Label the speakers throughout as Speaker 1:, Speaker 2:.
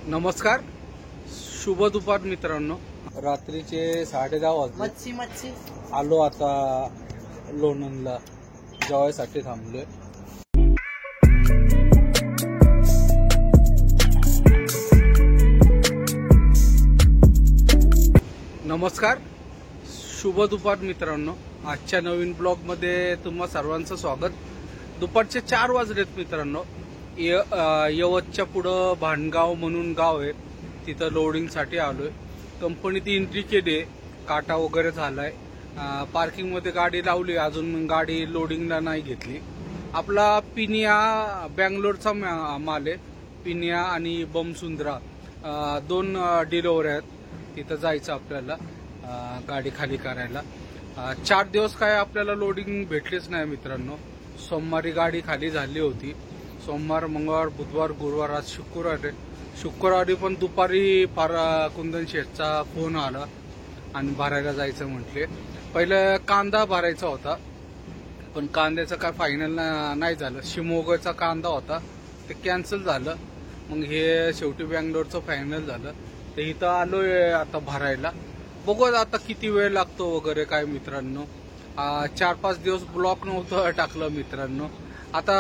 Speaker 1: नमस्कार, शुभ दुपार मित्रांनो. रात्रीचे 10:30 वाजले.
Speaker 2: मच्छी
Speaker 1: आलो आता लोणंदला जेवायसाठी थांबलोय. नमस्कार, शुभ दुपार मित्रांनो. आजच्या नवीन ब्लॉग मध्ये तुम्हा सर्वांचं स्वागत. दुपारचे 4 वाजलेत मित्रांनो. यवतच्या पुढं भांडगाव म्हणून गाव आहे, तिथं लोडिंगसाठी आलोय. कंपनीत एंट्री केली, काटा वगैरे झालाय. पार्किंग मध्ये गाडी लावली, अजून गाडी लोडिंगला नाही घेतली. आपला पिनिया बँगलोरचा माल आहे. पिनिया आणि बमसुंद्रा 2 डिलिव्हरी आहेत. तिथं जायचं आपल्याला गाडी खाली करायला. 4 दिवस काय आपल्याला लोडिंग भेटलीच नाही मित्रांनो. सोमवारी गाडी खाली झाली होती. सोमवार, मंगळवार, बुधवार, गुरुवार, आज शुक्रवार आहे. शुक्रवारी पण दुपारी कुंदन शेठचा फोन आला आणि भरायला जायचं म्हटले. पहिलं कांदा भरायचा होता, पण कांद्याचं काय फायनल नाही झालं. शिमोगाचा कांदा होता, ते कॅन्सल झालं. मग हे शेवटी बँगलोरचं फायनल झालं. तर इथं आलोय आता भरायला. बघू आता किती वेळ लागतो वगैरे काय मित्रांनो. 4-5 दिवस ब्लॉक नव्हतं टाकलं मित्रांनो. आता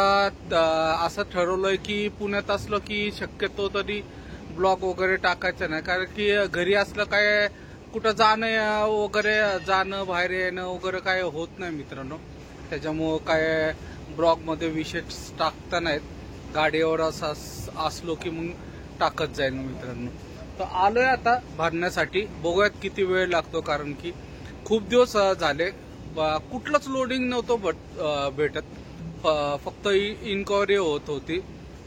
Speaker 1: असं ठरवलंय की पुण्यात असलं की शक्यतो तरी ब्लॉग वगैरे टाकायचं नाही, कारण की घरी असलं काय कुठं जाणं बाहेर येणं वगैरे काय होत नाही मित्रांनो. त्याच्यामुळं काय ब्लॉग मध्ये विशेष टाकता नाहीत. गाडीवर असलो की मग टाकत जाईल मित्रांनो. तर आलोय आता भरण्यासाठी. बघूयात किती वेळ लागतो, कारण की खूप दिवस झाले कुठलंच लोडिंग नव्हतं भेटत. फक्त इन्क्वायरी होत होती,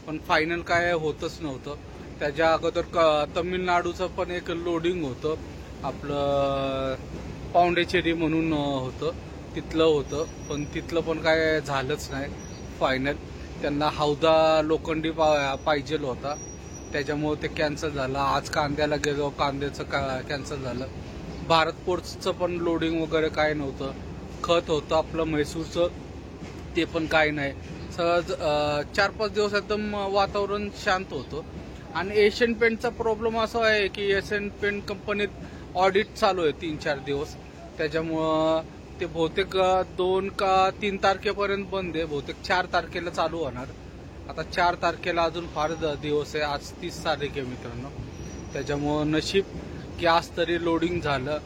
Speaker 1: पण फायनल काय होतच नव्हतं. त्याच्या अगोदर तमिळनाडूचं पण एक लोडिंग होतं, आपलं पाउंडेचेरी म्हणून होतं, तिथलं होतं. पण तिथलं पण काय झालंच नाही फायनल. त्यांना हौदा लोखंडी पाहिजे होता, त्याच्यामुळे ते कॅन्सल झालं. आज कांद्याला गेलो, कांद्याचं कॅन्सल झालं. भारत पोर्ट्सचं पण लोडिंग वगैरे काय नव्हतं. खत होतं आपलं म्हैसूरचं, ते पण काय नाही. सहज 4-5 दिवस एकदम वातावरण शांत होतं. आणि एशियन पेंटचा प्रॉब्लेम असा आहे की एशियन पेंट कंपनीत ऑडिट चालू आहे 3-4 दिवस. त्याच्यामुळं ते बहुतेक 2 का 3 तारखेपर्यंत बंद आहे. बहुतेक 4 तारखेला चालू होणार. आता 4 तारखेला अजून फार दिवस आहे. आज 30 तारीख आहे मित्रांनो. त्याच्यामुळं नशीब की आज तरी लोडिंग झालं,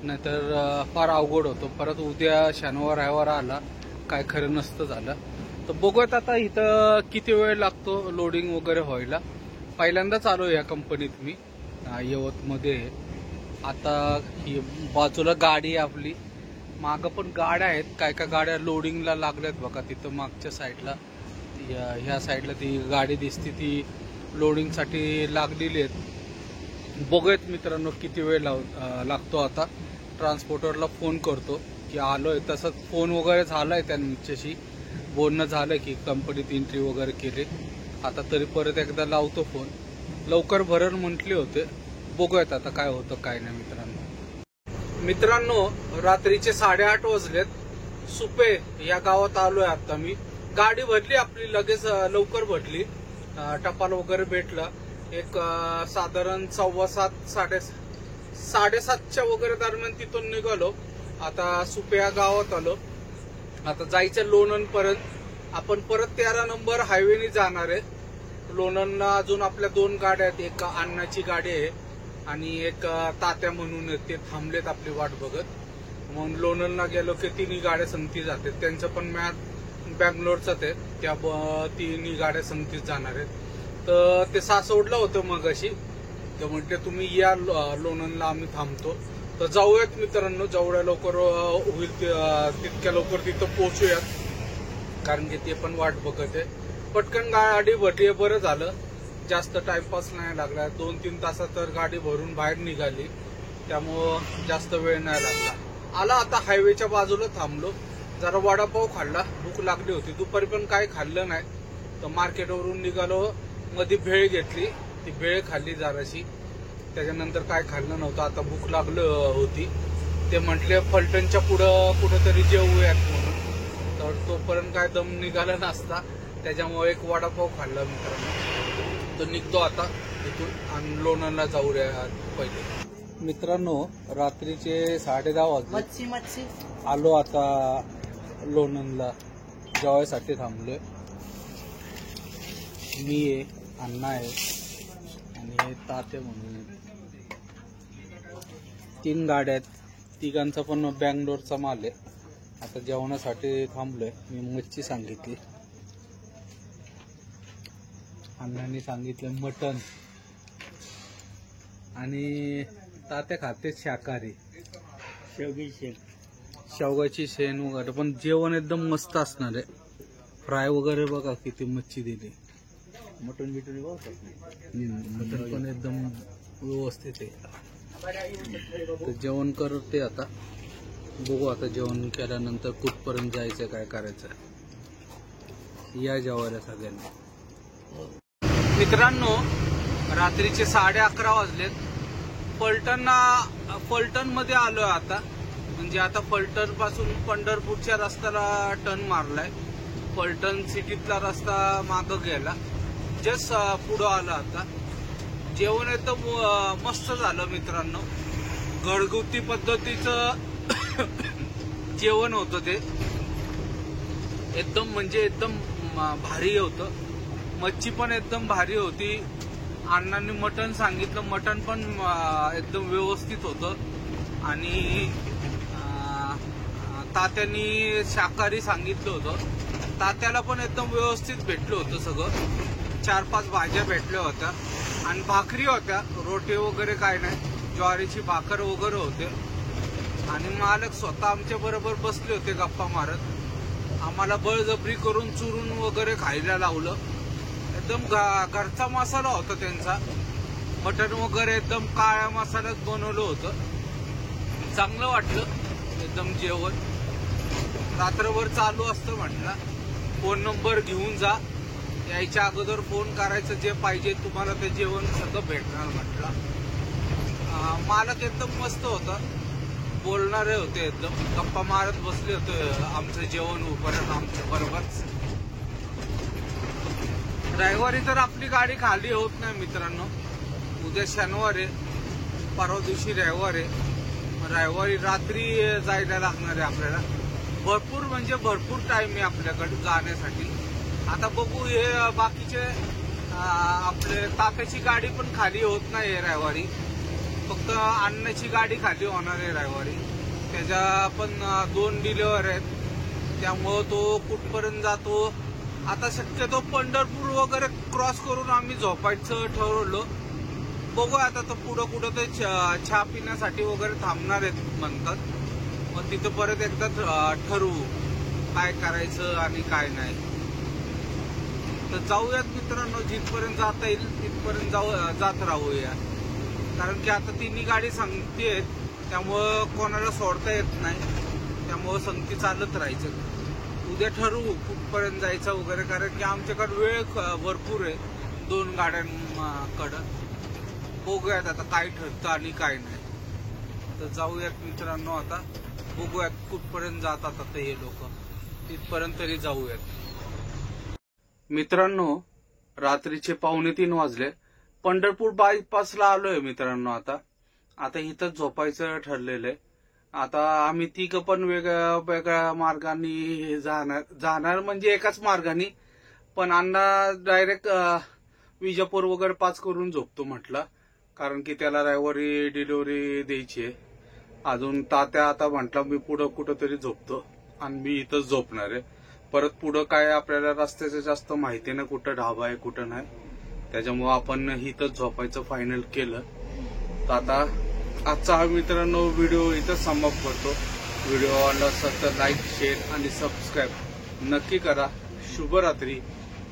Speaker 1: नाहीतर फार अवघड होतं. परत उद्या शनिवार रविवार आला काय खरं नसतं झालं. तर बघूयात आता इथं किती वेळ लागतो लोडिंग वगैरे व्हायला. पहिल्यांदाच आलो या कंपनीत मी, यवतमध्ये. आता ही बाजूला गाडी आहे आपली, मागं पण गाड्या आहेत. काय काय गाड्या लोडिंगला लागल्यात बघा. तिथं मागच्या साईडला, ह्या साईडला ती गाडी दिसते, ती लोडिंगसाठी लागलेली आहेत. बघूयात मित्रांनो किती वेळ लागतो. आता ट्रान्सपोर्टरला फोन करतो की आलोय. तसंच फोन वगैरे झालाय, त्यांच्याशी बोलणं झालं की कंपनीत एंट्री वगैरे केली. आता तरी परत एकदा लावतो फोन. लवकर भरण म्हटले होते. बघूयात आता काय होतं काय नाही मित्रांनो. रात्रीचे 8:30 वाजलेत. सुपे या गावात आलोय आता मी. गाडी भरली आपली, लगेच लवकर भरली. टपाल वगैरे भेटला. एक साधारण 7:15 साडेसातच्या वगैरे दरम्यान तिथून निघालो. आता सुप्या गावात आलो. आता जायचं लोणंद पर्यंत. आपण परत 13 नंबर हायवेने जाणार आहे लोणंदला. अजून आपल्या 2 गाड्या आहेत. एक अण्णाची गाडी आहे आणि एक तात्या म्हणून, ते थांबलेत आपली वाट बघत. म्हणून लोणंदला गेलो की 3 गाड्या संगती जाते. त्यांचं पण मॅच बँगलोरचाच आहे, त्या 3 गाड्या संगतीच जाणार आहेत. तर ते सासवडलं होतं मग अशी. तर म्हणते तुम्ही या लोणंदला, आम्ही थांबतो. तर जाऊयात मित्रांनो, जेवढ्या लवकर होईल तितक्या लवकर तिथं पोहोचूयात, कारण की ते पण वाट बघत आहे. पटकन गाडी भरली, बरं झालं. जास्त टाइमपास नाही लागला. 2-3 तासात तर गाडी भरून बाहेर निघाली, त्यामुळं जास्त वेळ नाही लागला. आला आता हायवेच्या बाजूला थांबलो. जरा वडापाव खाल्ला, भूक लागली होती. दुपारी पण काय खाल्लं नाही. तर मार्केटवरून निघालो, मध्ये भेळ घेतली, ती भेळ खाल्ली जराशी. त्याच्यानंतर काय खाल्लं नव्हतं. आता भूक लागली होती. ते म्हटले फलटणच्या पुढं कुठंतरी जेवूयात म्हणून. तर तोपर्यंत काय दम निघाला नसता, त्याच्यामुळे एक वडापाव खाल्ला मित्रांनो. तर निघतो आता. इथून आणि लोणंदला जाऊया पहिले. मित्रांनो, रात्रीचे 10:30 वाजले.
Speaker 2: मच्छी
Speaker 1: आलो आता लोणंदला, जेवायसाठी थांबलोय. मी आहे, अण्णा आहे आणि हे तात्या म्हणून 3 गाड्या आहेत. तिघांचा पण बँगलोरचा माल आहे. आता जेवणासाठी थांबलोय. मी मच्छी सांगितली, अण्णांनी सांगितलं मटण आणि तात्या खाते शाकाहारी, शेवगाची शेण वगैरे. पण जेवण एकदम मस्त असणार आहे. फ्राय वगैरे बघा किती मच्छी दिली. मटण बिटन मटण पण एकदम व्यवस्थित आहे. तर जेवण करते आता. बघू आता जेवण केल्यानंतर कुठपर्यंत जायचं, काय करायचं. या जेवायला सगळ्यांना. मित्रांनो, रात्रीचे 11:30 वाजलेत. फलटण मध्ये आलोय आता. म्हणजे आता फलटण पासून पंढरपूरच्या रस्त्याला टर्न मारलाय. फलटण सिटीतला रस्ता मागं गेला, जस्ट पुढं आला. आता जेवण एकदम मस्त झालं मित्रांनो. घरगुती पद्धतीचं जेवण होतं ते. एकदम म्हणजे एकदम भारी होतं. मच्छी पण एकदम भारी होती. अण्णांनी मटण सांगितलं, मटण पण एकदम व्यवस्थित होतं. आणि तात्यांनी शाकाहारी सांगितलं होतं. तात्याला पण एकदम व्यवस्थित भेटलं होतं सगळं. 4-5 भाज्या भेटल्या होत्या आणि भाकरी होत्या. रोटी वगैरे काय नाही, ज्वारीची भाकर वगैरे होते. आणि मालक स्वतः आमच्या बरोबर बसले होते गप्पा मारत. आम्हाला बळजबरी करून चुरून वगैरे खायला लावलं. एकदम घरचा मसाला होता त्यांचा. मटण वगैरे एकदम काळ्या मसाल्यात बनवलं होतं. चांगलं वाटलं एकदम जेवण. रात्रभर चालू असतं म्हटलं. फोन नंबर घेऊन जा, यायच्या अगोदर फोन करायचं, जे पाहिजे तुम्हाला ते जेवण सगळं भेटणार म्हटलं. मालक एकदम मस्त होता, बोलणारे होते. एकदम गप्पा मारत बसले होते आमचं जेवण उपर्यंत आमच्या बरोबर. रविवारी तर आपली गाडी खाली होत नाही मित्रांनो. उद्या शनिवार आहे, परवा दिवशी रविवार आहे. रविवारी रात्री जायला लागणार आहे आपल्याला. भरपूर म्हणजे भरपूर टाइम आहे आपल्याकडे जाण्यासाठी. आता बघू, हे बाकीचे आपले तात्याची गाडी पण खाली होत नाही रविवारी. फक्त अण्णाची गाडी खाली होणार आहे रविवारी. त्याच्या पण 2 डिलिव्हर आहेत, त्यामुळं तो कुठपर्यंत जातो. आता शक्यतो पंढरपूर वगैरे क्रॉस करून आम्ही झोपायचं ठरवलं. बघू आता तर पुढं कुठं ते चहा पिण्यासाठी वगैरे थांबणार आहेत म्हणतात. मग तिथं परत एकदा ठरवू काय करायचं आणि काय नाही. तर जाऊयात मित्रांनो, जिथपर्यंत जाता येईल तिथपर्यंत जात राहूया. कारण की आता 3 गाडी सांगतेत, त्यामुळं कोणाला सोडता येत नाही. त्यामुळं संगती चालत राहायचं. उद्या ठरवू कुठपर्यंत जायचं वगैरे. कारण की आमच्याकडे वेळ भरपूर आहे 2 गाड्यांकडं. बघूयात आता काय ठरतं आणि काय नाही. तर जाऊयात मित्रांनो, आता बघूयात कुठपर्यंत जातात आता हे लोक. तिथपर्यंत तरी जाऊयात. मित्रांनो, रात्रीचे 2:45 वाजले. पंढरपूर बायपासला आलोय मित्रांनो. आता इथंच झोपायचं ठरलेलं आहे. आता आम्ही 3 पण वेगळ्या मार्गाने जाणार म्हणजे एकाच मार्गाने. पण अण्णा डायरेक्ट विजापूर वगैरे पास करून झोपतो म्हटलं. कारण की त्याला रविवारी डिलिव्हरी द्यायची आहे. अजून तात्या आता म्हटला मी पुढं कुठंतरी झोपतो आणि मी इथंच झोपणार आहे. परत पुढं काय आपल्याला रस्त्याचं जास्त माहिती नाही, कुठं ढाबा आहे कुठं नाही. त्याच्यामुळं आपण इथंच झोपायचं फायनल केलं. तर आता आजचा हा मित्रांनो व्हिडिओ इथंच समाप्त करतो. व्हिडिओ आवडला असेल तर लाईक, शेअर आणि सबस्क्राईब नक्की करा. शुभरात्री.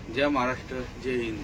Speaker 1: जय महाराष्ट्र, जय हिंद.